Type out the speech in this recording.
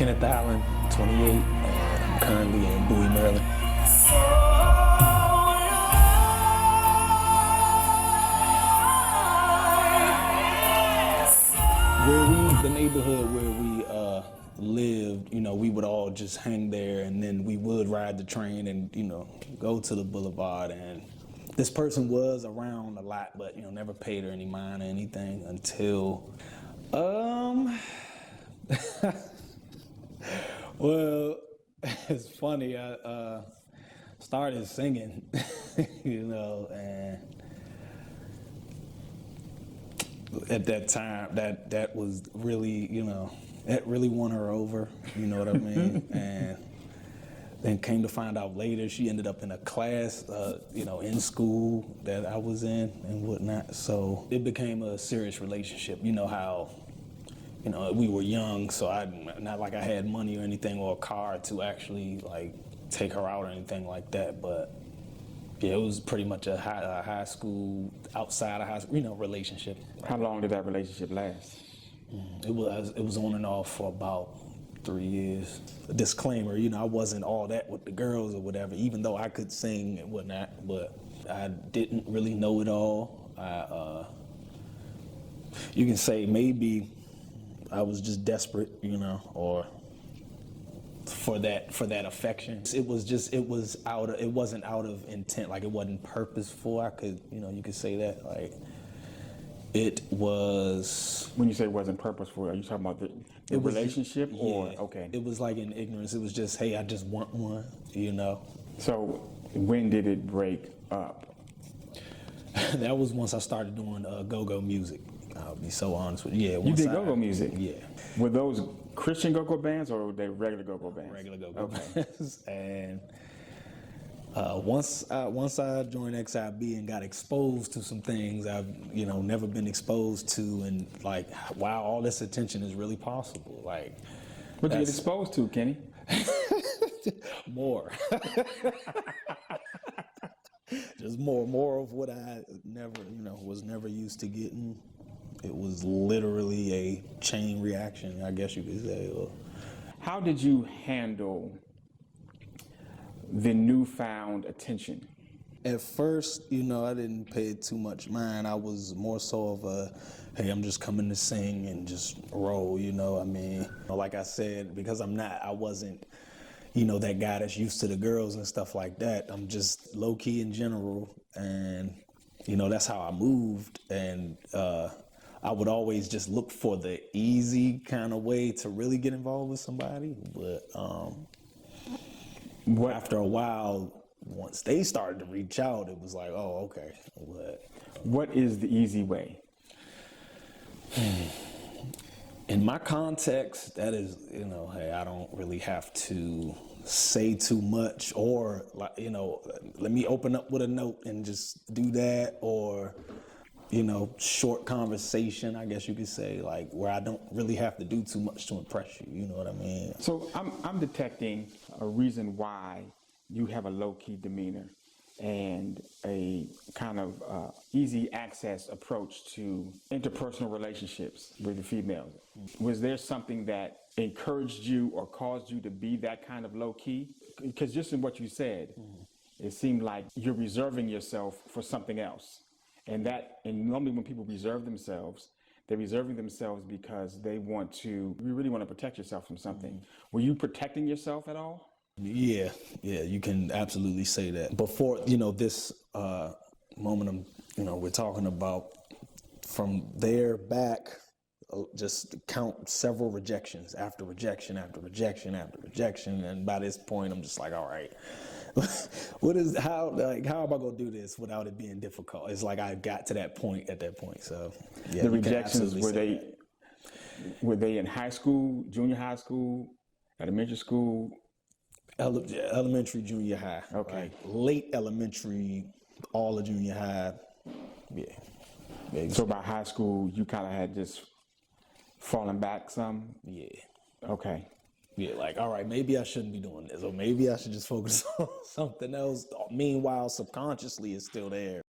Kenneth Allen, 28, and I'm currently in Bowie, Maryland. The neighborhood where we lived, we would all just hang there, and then we would ride the train and, go to the boulevard. And this person was around a lot, but, never paid her any mind or anything until, well, it's funny. I started singing, and at that time, that was really, that really won her over, you know what I mean? And then came to find out later, she ended up in a class, in school that I was in and whatnot. So it became a serious relationship. You know how, we were young, so not like I had money or anything or a car to actually like take her out or anything like that, but yeah, it was pretty much a high school, outside of high school, relationship. How long did that relationship last? It was on and off for about 3 years. A disclaimer, I wasn't all that with the girls or whatever, even though I could sing and whatnot, but I didn't really know it all. You can say maybe I was just desperate, or for that affection. It wasn't out of intent, like it wasn't purposeful. You could say that, like it was. When you say it wasn't purposeful, are you talking about the relationship or okay? It was like in ignorance. It was just, hey, I just want one, So when did it break up? That was once I started doing go-go music. I'll be so honest with you. Yeah, you did go-go music? Yeah. Were those Christian go-go bands or were they regular go-go bands? Regular go-go bands. And once I joined XIB and got exposed to some things I've never been exposed to, and like, wow, all this attention is really possible. Like, what did you get exposed to, Kenny? More. Just more of what I was never used to getting. It was literally a chain reaction, I guess you could say. How did you handle the newfound attention? At first, I didn't pay it too much mind. I was more so of a, hey, I'm just coming to sing and just roll, Like I said, because I wasn't, that guy that's used to the girls and stuff like that. I'm just low-key in general, and, that's how I moved. And I would always just look for the easy kind of way to really get involved with somebody. But after a while, once they started to reach out, it was like, oh, okay. What is the easy way? In my context, that is, hey, I don't really have to say too much, or let me open up with a note and just do that, or short conversation, I guess you could say, like where I don't really have to do too much to impress you. You know what I mean? So I'm detecting a reason why you have a low-key demeanor and a kind of easy access approach to interpersonal relationships with the females. Was there something that encouraged you or caused you to be that kind of low-key? Because just in what you said, it seemed like you're reserving yourself for something else. And normally when people reserve themselves, they're reserving themselves because you really want to protect yourself from something. Were you protecting yourself at all? Yeah, you can absolutely say that. Before, this moment we're talking about, from there back, just count several rejections after rejection after rejection after rejection. And by this point, I'm just like, all right, how am I gonna do this without it being difficult? It's like I got to that point at that point. So yeah, the rejections, were they in high school, junior high school, elementary school? Elementary, junior high. Okay. Like late elementary, all of junior high. Yeah. So by high school, you kind of had just fallen back some? Yeah. Okay. Yeah, like, all right, maybe I shouldn't be doing this, or maybe I should just focus on something else. Meanwhile, subconsciously, it's still there.